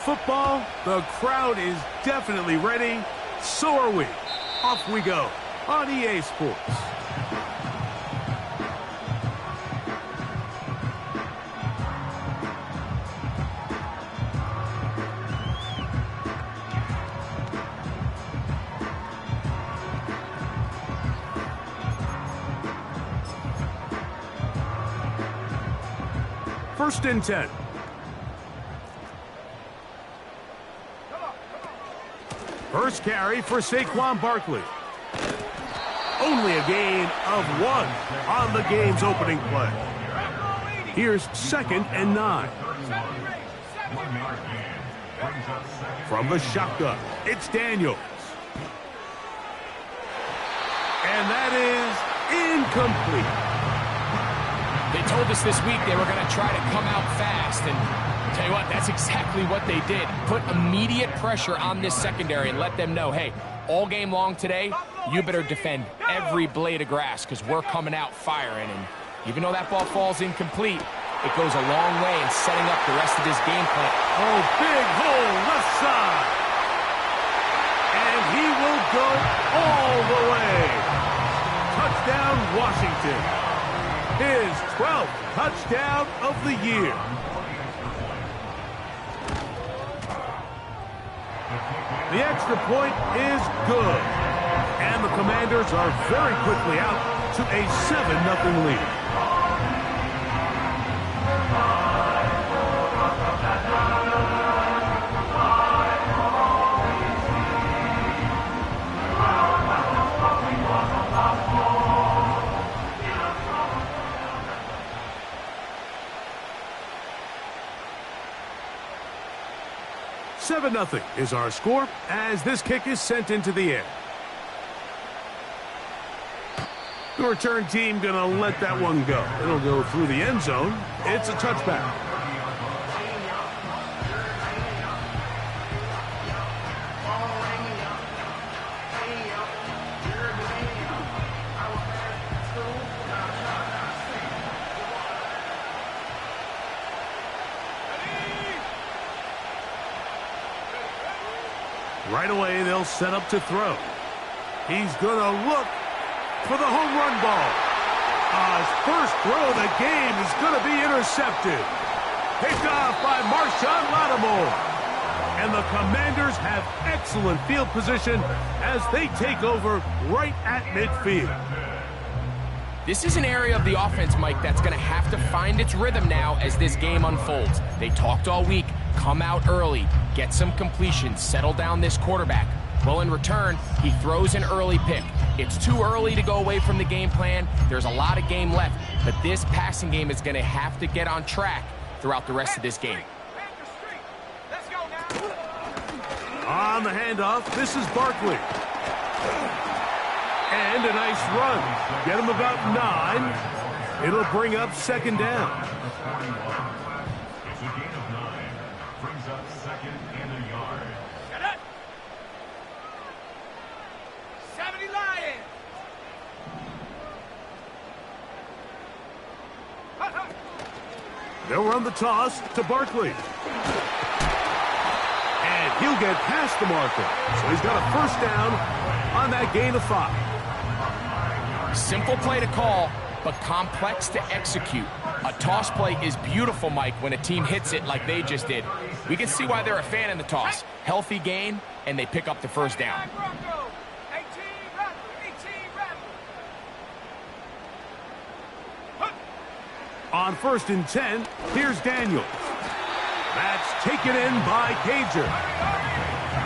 Football, the crowd is definitely ready. So are we. Off we go on EA Sports. First and 10. First carry for Saquon Barkley. Only a gain of 1 on the game's opening play. Here's 2nd and 9. From the shotgun, it's Daniels. And that is incomplete. They told us this week they were going to try to come out fast, and I'll tell you what, that's exactly what they did. Put immediate pressure on this secondary and let them know, hey, all game long today, you better defend every blade of grass because we're coming out firing. And even though that ball falls incomplete, it goes a long way in setting up the rest of this game plan. Oh, big hole left side. And he will go all the way. Touchdown, Washington. His 12th touchdown of the year. The extra point is good. And the Commanders are very quickly out to a 7-0 lead. Nothing is our score as this kick is sent into the air. The return team gonna let that one go. It'll go through the end zone. It's a touchback. Right away, they'll set up to throw. He's going to look for the home run ball. His first throw of the game is going to be intercepted. Picked off by Marshawn Lattimore. And the Commanders have excellent field position as they take over right at midfield. This is an area of the offense, Mike, that's going to have to find its rhythm now as this game unfolds. They talked all week. Come out early, get some completions, settle down this quarterback. Well, in return, he throws an early pick. It's too early to go away from the game plan. There's a lot of game left, but this passing game is going to have to get on track throughout the rest of this game. On the handoff, this is Barkley. And a nice run. Get him about 9. It'll bring up 2nd down. They'll run the toss to Barkley. And he'll get past the marker. So he's got a first down on that gain of 5. Simple play to call, but complex to execute. A toss play is beautiful, Mike, when a team hits it like they just did. We can see why they're a fan in the toss. Healthy gain, and they pick up the first down. On 1st and 10, here's Daniels. That's taken in by Cager.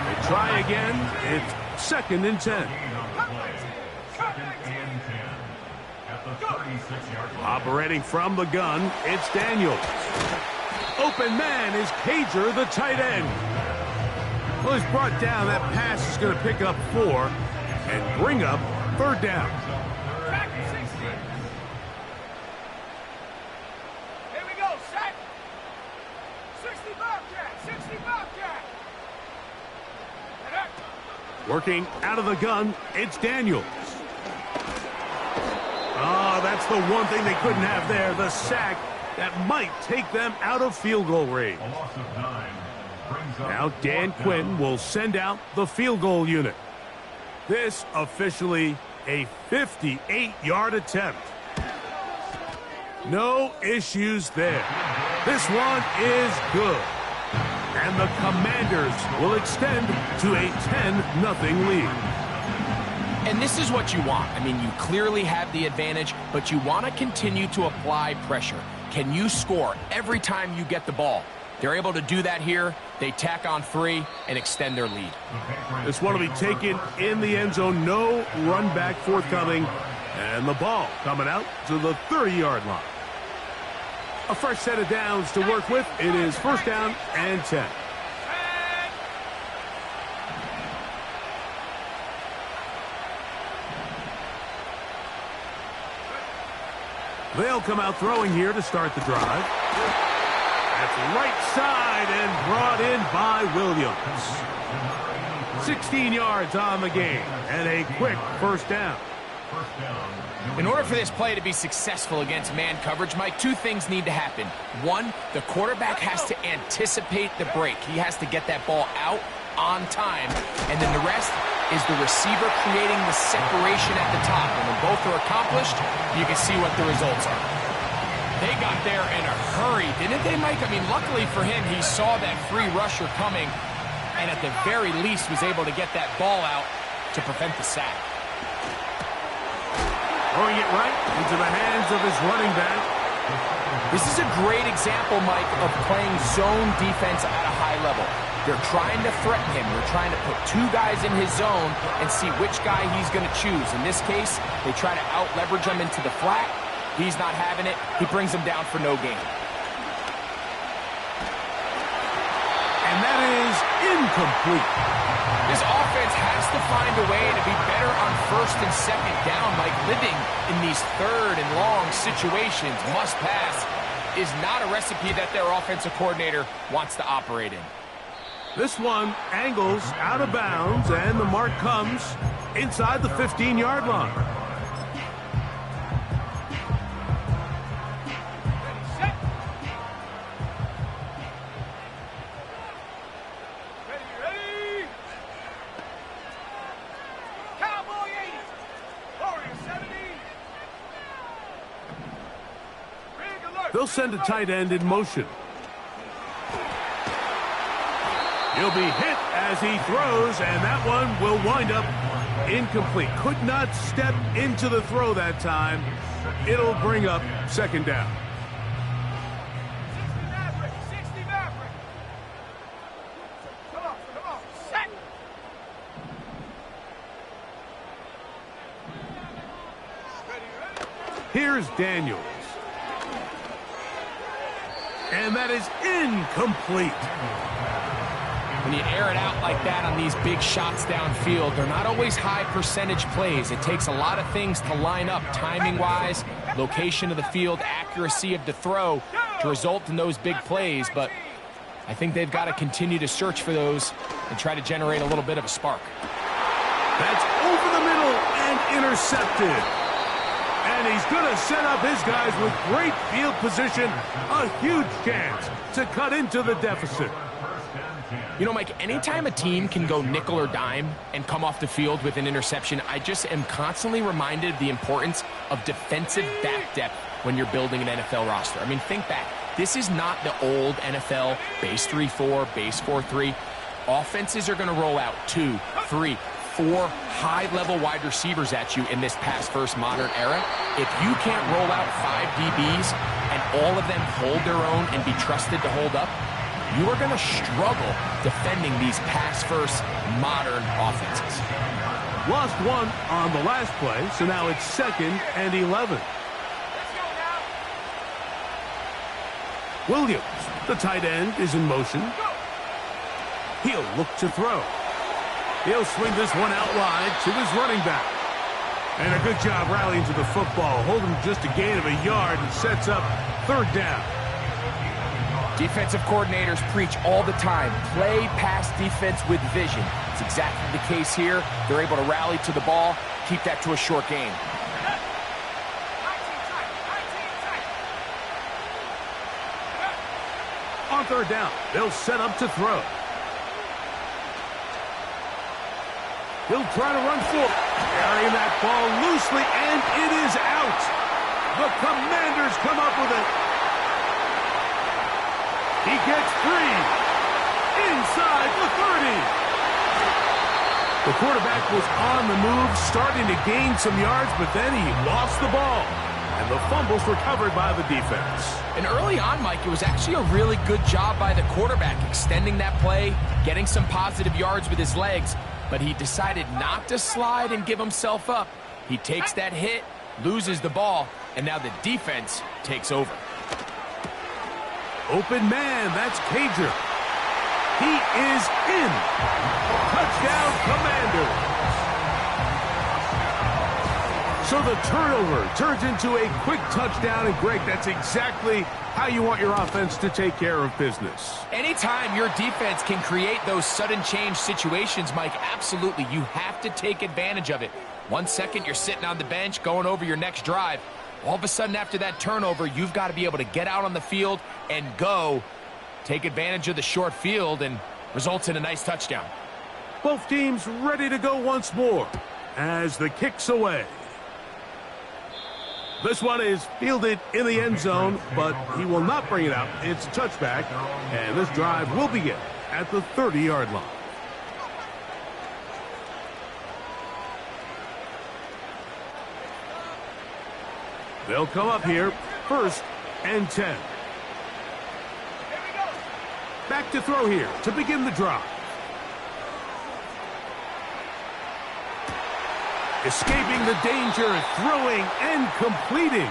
They try again. It's 2nd and 10. Operating from the gun, it's Daniels. Open man is Cager, the tight end. Well, he's brought down. That pass is going to pick up 4 and bring up 3rd down. Working out of the gun, it's Daniels. Oh, that's the one thing they couldn't have there, the sack that might take them out of field goal range. Now Dan Quinn will send out the field goal unit. This officially a 58-yard attempt. No issues there. This one is good. And the Commanders will extend to a 10-0 lead. And this is what you want. I mean, you clearly have the advantage, but you want to continue to apply pressure. Can you score every time you get the ball? They're able to do that here. They tack on 3 and extend their lead. This one will be taken in the end zone. No run back forthcoming. And the ball coming out to the 30-yard line. A fresh set of downs to work with. It is first down and 10. They'll come out throwing here to start the drive. That's right side and brought in by Williams. 16 yards on the game and a quick first down. In order for this play to be successful against man coverage, Mike, 2 things need to happen. 1, the quarterback has to anticipate the break. He has to get that ball out on time. And then the rest is the receiver creating the separation at the top. And when both are accomplished, you can see what the results are. They got there in a hurry, didn't they, Mike? I mean, luckily for him, he saw that free rusher coming and at the very least was able to get that ball out to prevent the sack. Throwing it right into the hands of his running back. This is a great example, Mike, of playing zone defense at a high level. They're trying to threaten him. They're trying to put 2 guys in his zone and see which guy he's going to choose. In this case, they try to out-leverage him into the flat. He's not having it. He brings him down for no gain. And that is incomplete. This offense has to find a way to be better on first and second down. Like living in these third and long situations, must pass, is not a recipe that their offensive coordinator wants to operate in. This one angles out of bounds, and the mark comes inside the 15-yard line. They'll send a tight end in motion. He'll be hit as he throws, and that one will wind up incomplete. Could not step into the throw that time. It'll bring up second down. 60 Maverick. Come on, set. Here's Daniels. And that is incomplete. When you air it out like that on these big shots downfield, they're not always high percentage plays. It takes a lot of things to line up timing-wise, location of the field, accuracy of the throw to result in those big plays. But I think they've got to continue to search for those and try to generate a little bit of a spark. That's over the middle and intercepted. And he's going to set up his guys with great field position. A huge chance to cut into the deficit. You know, Mike, anytime a team can go nickel or dime and come off the field with an interception, I just am constantly reminded of the importance of defensive back depth when you're building an NFL roster. I mean, think back. This is not the old NFL base 3-4, base 4-3. Offenses are going to roll out 2, 3, 4 high-level wide receivers at you in this pass-first modern era. If you can't roll out 5 DBs and all of them hold their own and be trusted to hold up, you are going to struggle defending these pass-first modern offenses. Lost one on the last play, so now it's 2nd and 11. Williams, the tight end, is in motion. He'll look to throw. He'll swing this one out wide to his running back. And a good job rallying to the football, holding just a gain of a yard and sets up third down. Defensive coordinators preach all the time, play pass defense with vision. It's exactly the case here. They're able to rally to the ball, keep that to a short gain. On third down, they'll set up to throw. He'll try to run forward. Carrying that ball loosely, and it is out. The Commanders come up with it. He gets free. Inside the 30. The quarterback was on the move, starting to gain some yards, but then he lost the ball. And the fumble's recovered by the defense. And early on, Mike, it was actually a really good job by the quarterback, extending that play, getting some positive yards with his legs, but he decided not to slide and give himself up. He takes that hit, loses the ball, and now the defense takes over. Open man, that's Cager. He is in. Touchdown, Commanders. So the turnover turns into a quick touchdown, and Greg, that's exactly how you want your offense to take care of business. Anytime your defense can create those sudden change situations, Mike, absolutely, you have to take advantage of it. 1 second, you're sitting on the bench going over your next drive. All of a sudden, after that turnover, you've got to be able to get out on the field and go. Take advantage of the short field and results in a nice touchdown. Both teams ready to go once more as the kick's away. This one is fielded in the end zone, but he will not bring it out. It's a touchback, and this drive will begin at the 30-yard line. They'll come up here, 1st and 10. Back to throw here to begin the drive. Escaping the danger, throwing and completing.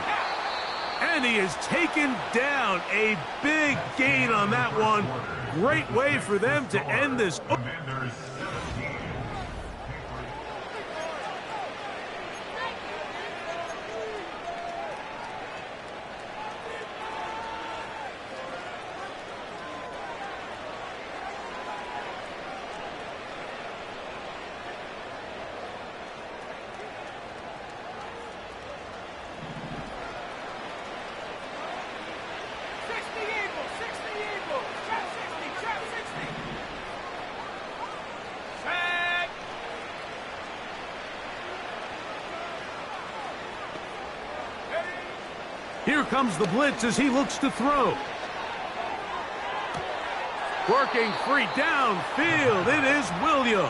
And he is taken down. A big gain on that one. Great way for them to end this. Here comes the blitz as he looks to throw. Working free downfield. It is Williams.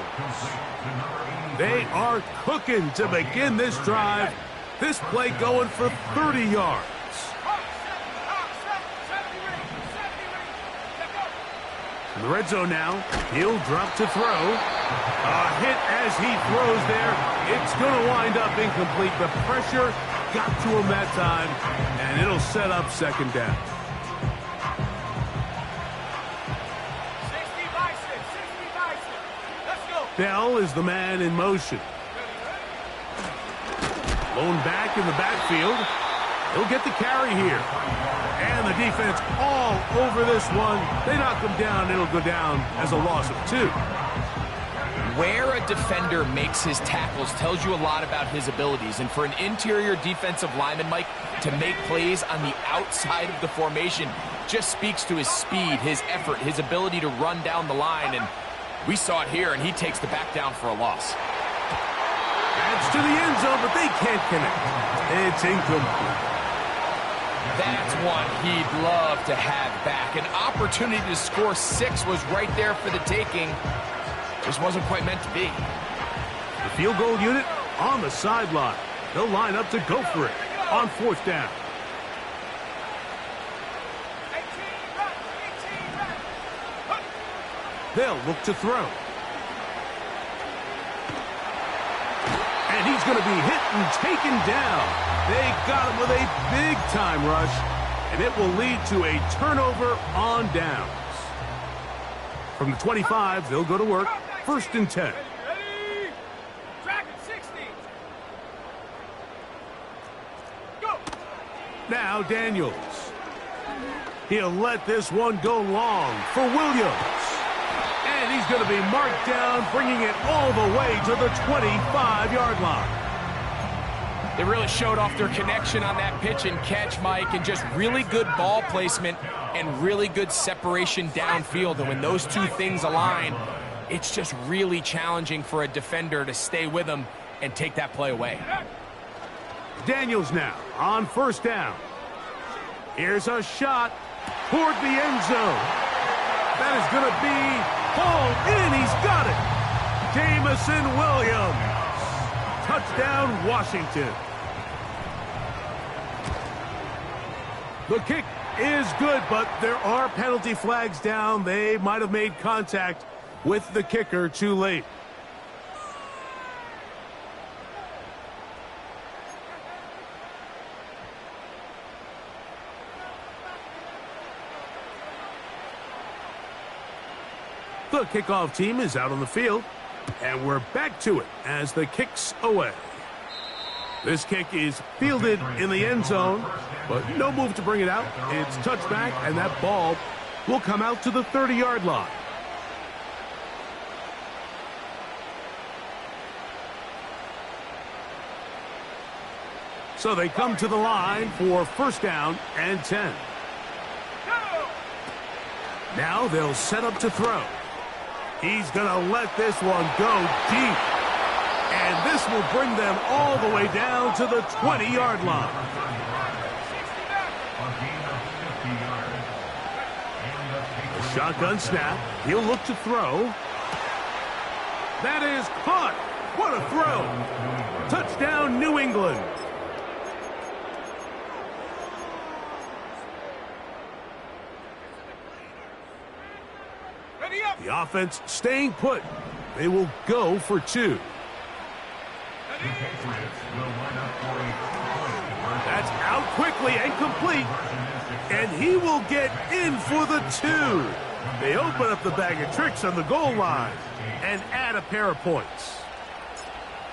They are cooking to begin this drive. This play going for 30 yards. In the red zone now. He'll drop to throw. A hit as he throws there. It's going to wind up incomplete. The pressure got to him that time, and it'll set up 2nd down. 60 bison, 60 bison. Let's go. Bell is the man in motion. Blown back in the backfield. He'll get the carry here. And the defense all over this one. They knock him down. It'll go down as a loss of 2. Where a defender makes his tackles tells you a lot about his abilities. And for an interior defensive lineman, Mike, to make plays on the outside of the formation just speaks to his speed, his effort, his ability to run down the line. And we saw it here, and he takes the back down for a loss. Adds to the end zone, but they can't connect. It's incomplete. That's one he'd love to have back. An opportunity to score 6 was right there for the taking. Just wasn't quite meant to be. The field goal unit on the sideline. They'll line up to go for it on 4th down. 18 run, 18 run. They'll look to throw. And he's going to be hit and taken down. They got him with a big-time rush, and it will lead to a turnover on downs. From the 25, they'll go to work. 1st and 10. Ready? Dragon 60. Go. Now Daniels. He'll let this one go long for Williams. And he's going to be marked down, bringing it all the way to the 25-yard line. They really showed off their connection on that pitch and catch, Mike, and just really good ball placement and really good separation downfield. And when those two things align, it's just really challenging for a defender to stay with him and take that play away. Daniels now on first down. Here's a shot toward the end zone. That is going to be hauled in. He's got it. Jamison Williams. Touchdown, Washington. The kick is good, but there are penalty flags down. They might have made contact with the kicker too late. The kickoff team is out on the field, and we're back to it as the kick's away. This kick is fielded in the end zone, but no move to bring it out. It's touchback, and that ball will come out to the 30-yard line. So they come to the line for first down and 10. Now they'll set up to throw. He's going to let this one go deep. And this will bring them all the way down to the 20-yard line. A shotgun snap. He'll look to throw. That is caught. What a throw. Touchdown, New England. The offense staying put. They will go for two. That's out quickly and complete. And he will get in for the two. They open up the bag of tricks on the goal line and add a pair of points.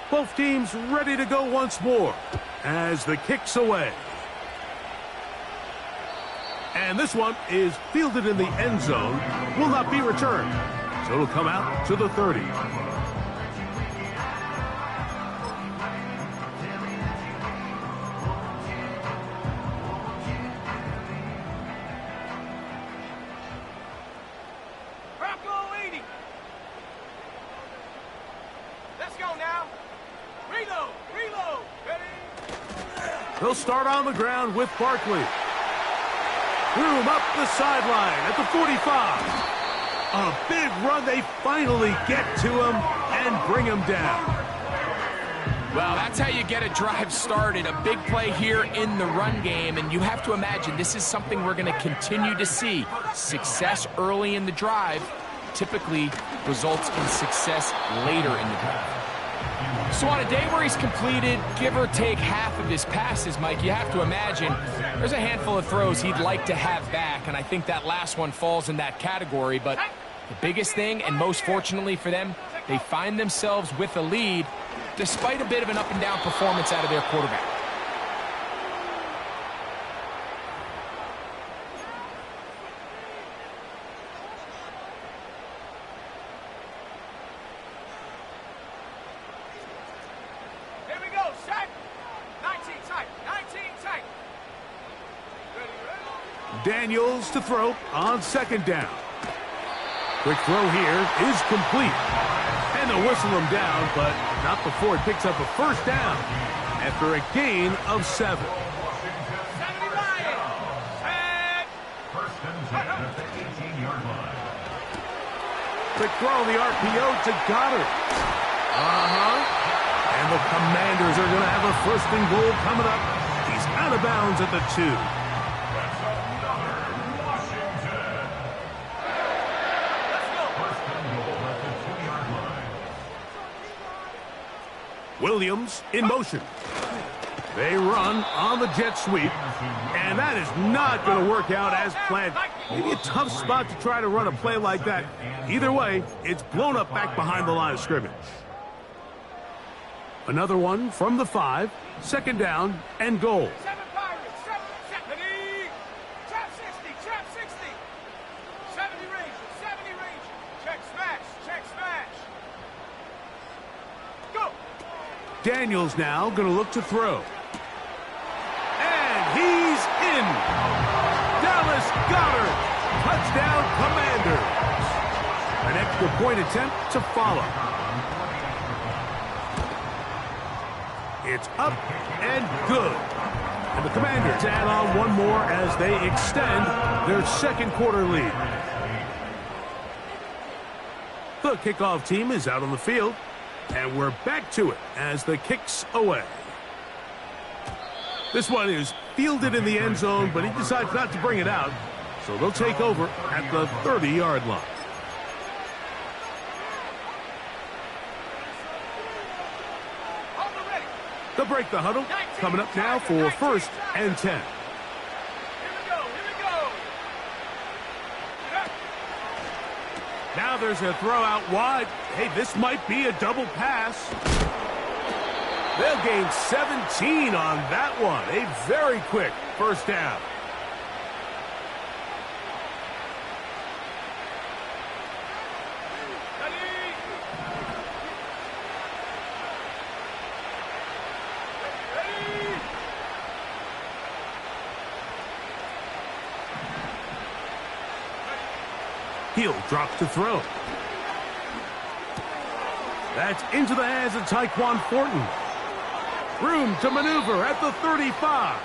Both teams ready to go once more as the kick's away. And this one is fielded in the end zone, will not be returned. So it'll come out to the 30. Bronco 80. Let's go now. Reload. Ready? They'll start on the ground with Barkley. Room up the sideline at the 45. A big run. They finally get to him and bring him down. Well, that's how you get a drive started. A big play here in the run game, and you have to imagine this is something we're going to continue to see. Success early in the drive typically results in success later in the drive. So on a day where he's completed, give or take half of his passes, Mike, you have to imagine there's a handful of throws he'd like to have back, and I think that last one falls in that category. But the biggest thing, and most fortunately for them, they find themselves with a lead despite a bit of an up-and-down performance out of their quarterback. Daniels to throw on second down. Quick throw here is complete. And they'll whistle him down, but not before he picks up a first down after a gain of 7. Quick throw on the RPO to Goddard. And the Commanders are going to have a first and goal coming up. He's out of bounds at the 2. Williams in motion. They run on the jet sweep, and that is not going to work out as planned. Maybe a tough spot to try to run a play like that. Either way, it's blown up back behind the line of scrimmage. Another one from the 5, second down and goal. Daniels now going to look to throw. And he's in. Dallas Goedert. Touchdown, Commanders. An extra point attempt to follow. It's up and good. And the Commanders add on one more as they extend their second quarter lead. The kickoff team is out on the field, and we're back to it as the kick's away. This one is fielded in the end zone, but he decides not to bring it out, so they'll take over at the 30-yard line. They'll break the huddle. Coming up now for 1st and 10. Here we go. Now there's a throw out wide. Hey, this might be a double pass. They'll gain 17 on that one. A very quick first down. Heel drops to throw. That's into the hands of Tyquan Thornton. Room to maneuver at the 35.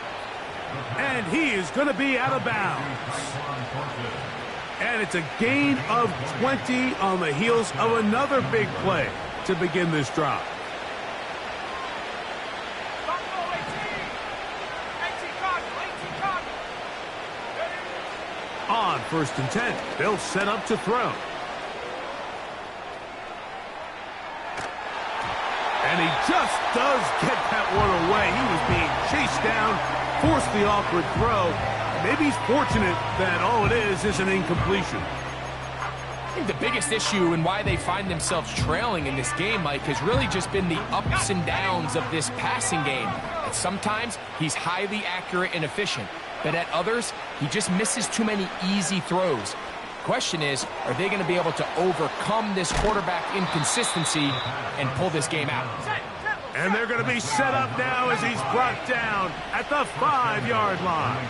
And he is going to be out of bounds. And it's a gain of 20 on the heels of another big play to begin this drive. On 1st and 10, they'll set up to throw. And he just does get that one away. He was being chased down, forced the awkward throw. Maybe he's fortunate that all it is an incompletion. I think the biggest issue and why they find themselves trailing in this game, Mike, has really just been the ups and downs of this passing game. And sometimes he's highly accurate and efficient, but at others, he just misses too many easy throws. Question is, are they going to be able to overcome this quarterback inconsistency and pull this game out? And they're going to be set up now as he's brought down at the 5-yard line.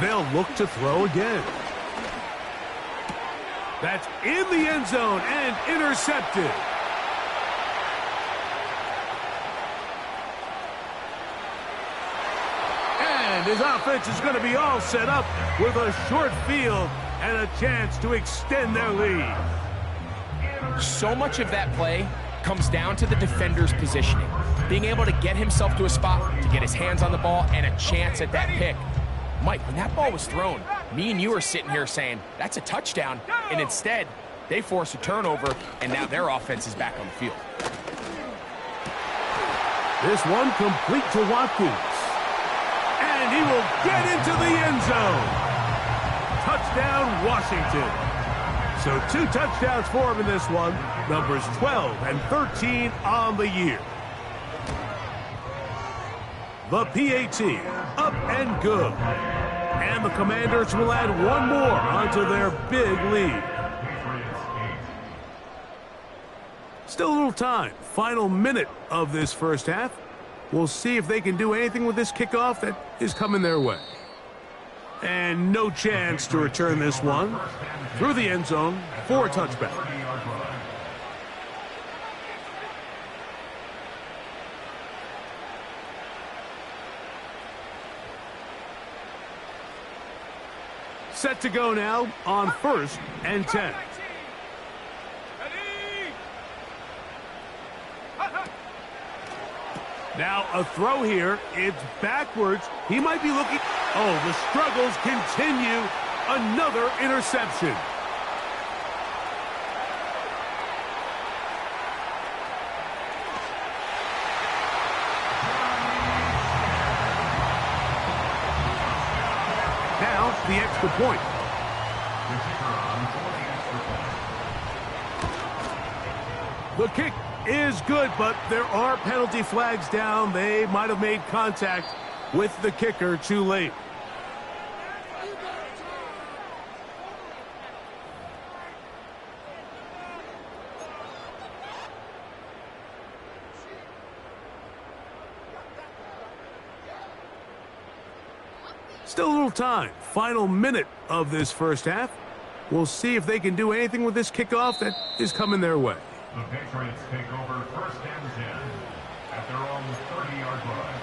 They'll look to throw again. That's in the end zone and intercepted. And his offense is going to be all set up with a short field and a chance to extend their lead. So much of that play comes down to the defender's positioning. Being able to get himself to a spot, to get his hands on the ball, and a chance at that pick. Mike, when that ball was thrown, me and you are sitting here saying, that's a touchdown, and instead, they force a turnover, and now their offense is back on the field. This one complete to Watkins. And he will get into the end zone. Touchdown, Washington. So 2 touchdowns for him in this one. Numbers 12 and 13 on the year. The PAT, up and good. And the Commanders will add one more onto their big lead. Still a little time. Final minute of this first half. We'll see if they can do anything with this kickoff that is coming their way. And no chance to return this one through the end zone for a touchback. Set to go now on 1st and 10. Now a throw here. It's backwards. He might be looking. Oh, the struggles continue. Another interception. Now the extra point. The kick is good, but there are penalty flags down. They might have made contact with the kicker too late. Still a little time. Final minute of this first half. We'll see if they can do anything with this kickoff that is coming their way. The Patriots take over first and 10 at their own 30-yard line.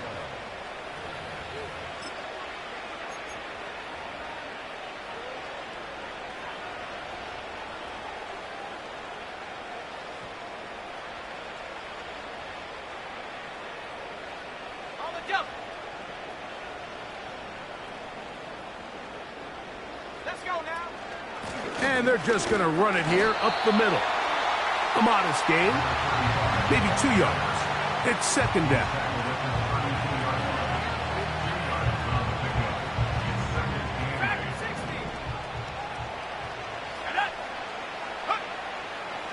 On the jump. Let's go now. And they're just going to run it here up the middle. A modest gain, maybe 2 yards. It's second down.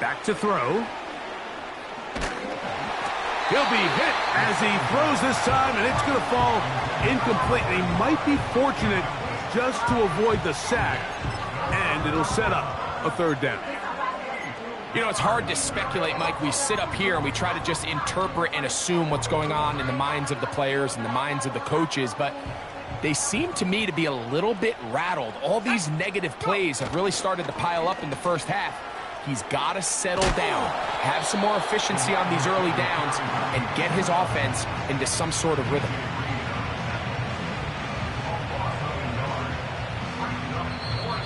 Back to throw. He'll be hit as he throws this time, and it's going to fall incomplete. He might be fortunate just to avoid the sack, and it'll set up a third down. You know, it's hard to speculate, Mike. We sit up here and we try to just interpret and assume what's going on in the minds of the players and the minds of the coaches, but they seem to me to be a little bit rattled. All these negative plays have really started to pile up in the first half. He's got to settle down, have some more efficiency on these early downs, and get his offense into some sort of rhythm.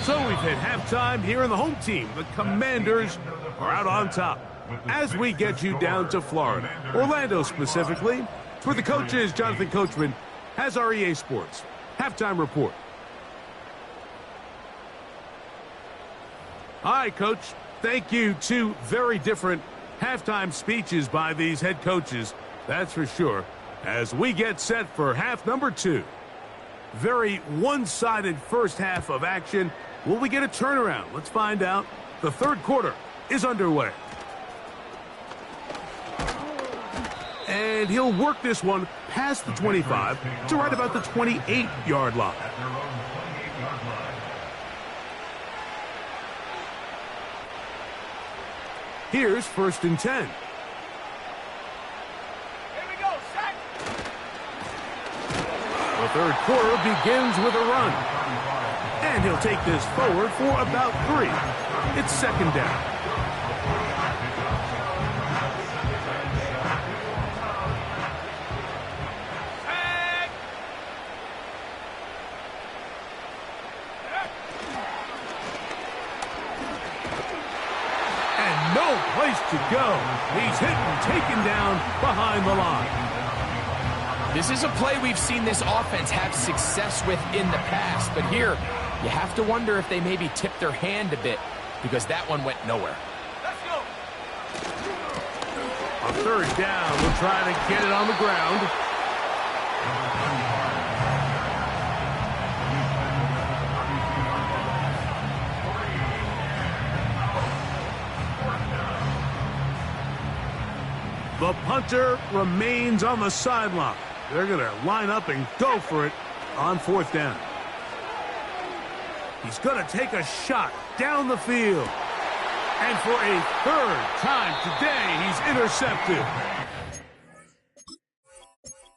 So we've hit halftime here in the home team. The Commanders are out on top. As we get you down to Florida, Orlando specifically, it's where the coach is. Jonathan Coachman has our EA Sports halftime report. All right, Coach. Thank you. 2 very different halftime speeches by these head coaches, that's for sure, as we get set for half number 2. Very one-sided first half of action. Will we get a turnaround? Let's find out. The third quarter is underway. And he'll work this one past the 25 to right about the 28-yard line. Here's first and 10. Here we go, sack. The third quarter begins with a run. And he'll take this forward for about 3. It's second down. Sack. And no place to go. He's hit and taken down behind the line. This is a play we've seen this offense have success with in the past, but here you have to wonder if they maybe tipped their hand a bit because that one went nowhere. Let's go. A third down. We'll try to get it on the ground. The punter remains on the sideline. They're going to line up and go for it on fourth down. He's going to take a shot down the field. And for a third time today, he's intercepted.